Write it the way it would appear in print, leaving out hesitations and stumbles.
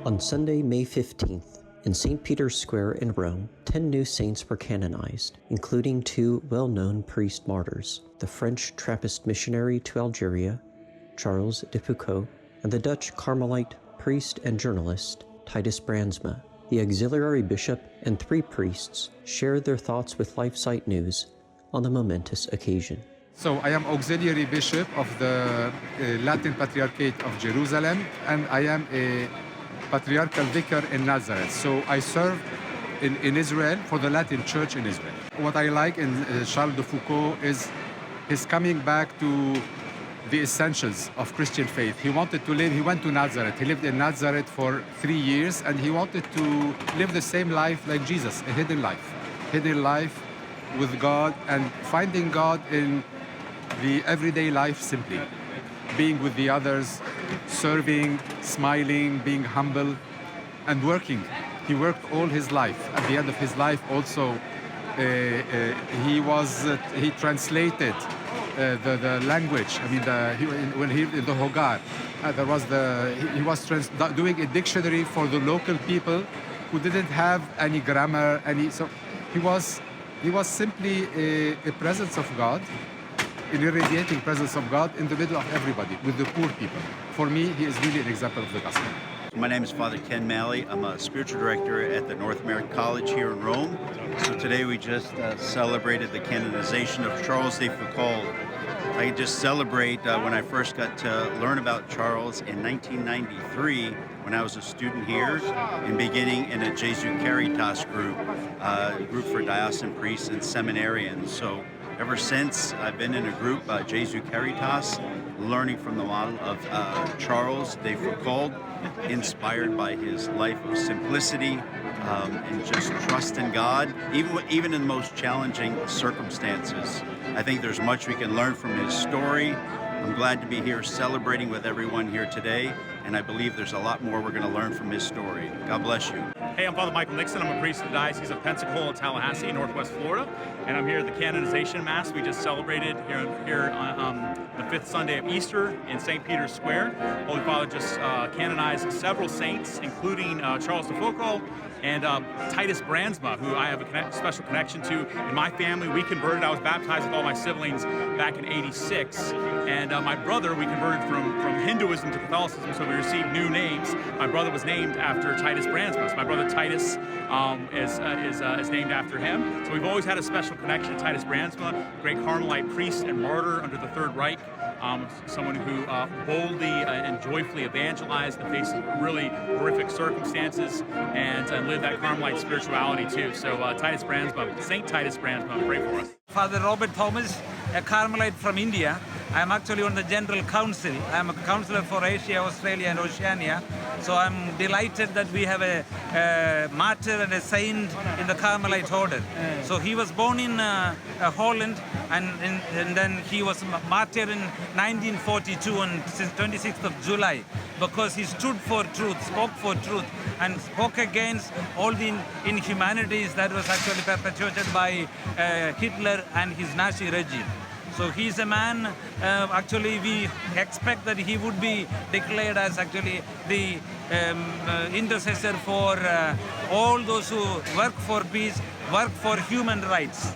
On Sunday, May 15th, in St. Peter's Square in Rome, 10 new saints were canonized, including 2 well-known priest-martyrs, the French Trappist missionary to Algeria, Charles de Foucauld, and the Dutch Carmelite priest and journalist, Titus Brandsma. The auxiliary bishop and 3 priests shared their thoughts with LifeSiteNews on the momentous occasion. So I am auxiliary bishop of the Latin Patriarchate of Jerusalem, and I am a patriarchal vicar in Nazareth. So I serve in Israel for the Latin Church in Israel. What I like in Charles de Foucauld is his coming back to the essentials of Christian faith. He wanted to live, he went to Nazareth. He lived in Nazareth for 3 years, and he wanted to live the same life like Jesus, a hidden life with God, and finding God in the everyday life simply. Being with the others, serving, smiling, being humble, and working. He worked all his life. At the end of his life also, he translated the language. I mean, in the Hogar, he was doing a dictionary for the local people who didn't have any grammar, so he was simply a presence of God, an irradiating presence of God in the middle of everybody, with the poor people. For me, he is really an example of the gospel. My name is Father Ken Macy. I'm a spiritual director at the North American College here in Rome. So today we just celebrated the canonization of Charles de Foucauld. I just celebrate when I first got to learn about Charles in 1993 when I was a student here and beginning in a Jesu Caritas group, a group for diocesan priests and seminarians. So ever since, I've been in a group, Jesu Caritas, learning from the model of Charles de Foucauld, inspired by his life of simplicity and just trust in God, even in the most challenging circumstances. I think there's much we can learn from his story. I'm glad to be here celebrating with everyone here today, and I believe there's a lot more we're going to learn from his story. God bless you. Hey, I'm Father Michael Nixon. I'm a priest of the Diocese of Pensacola, Tallahassee, Northwest Florida, and I'm here at the canonization Mass we just celebrated here on the 5th Sunday of Easter in St. Peter's Square. Holy Father just canonized several saints, including Charles de Foucauld and Titus Brandsma, who I have a special connection to. In my family, we converted. I was baptized with all my siblings back in '86, and my brother, we converted from Hinduism to Catholicism, so we received new names. My brother was named after Titus Brandsma. So my brother Titus is named after him. So we've always had a special connection to Titus Brandsma, great Carmelite priest and martyr under the Third Reich, someone who boldly and joyfully evangelized in the face of really horrific circumstances and lived that Carmelite spirituality too. So Titus Brandsma, Saint Titus Brandsma, pray for us. Father Robert Thomas, a Carmelite from India. I'm actually on the General Council. I'm a counselor for Asia, Australia, and Oceania. So I'm delighted that we have a martyr and a saint in the Carmelite order. So he was born in Holland, and then he was martyred in 1942 on 26th of July because he stood for truth, spoke for truth, and spoke against all the inhumanities that was actually perpetuated by Hitler and his Nazi regime. So he's a man, actually we expect that he would be declared as actually the intercessor for all those who work for peace, work for human rights.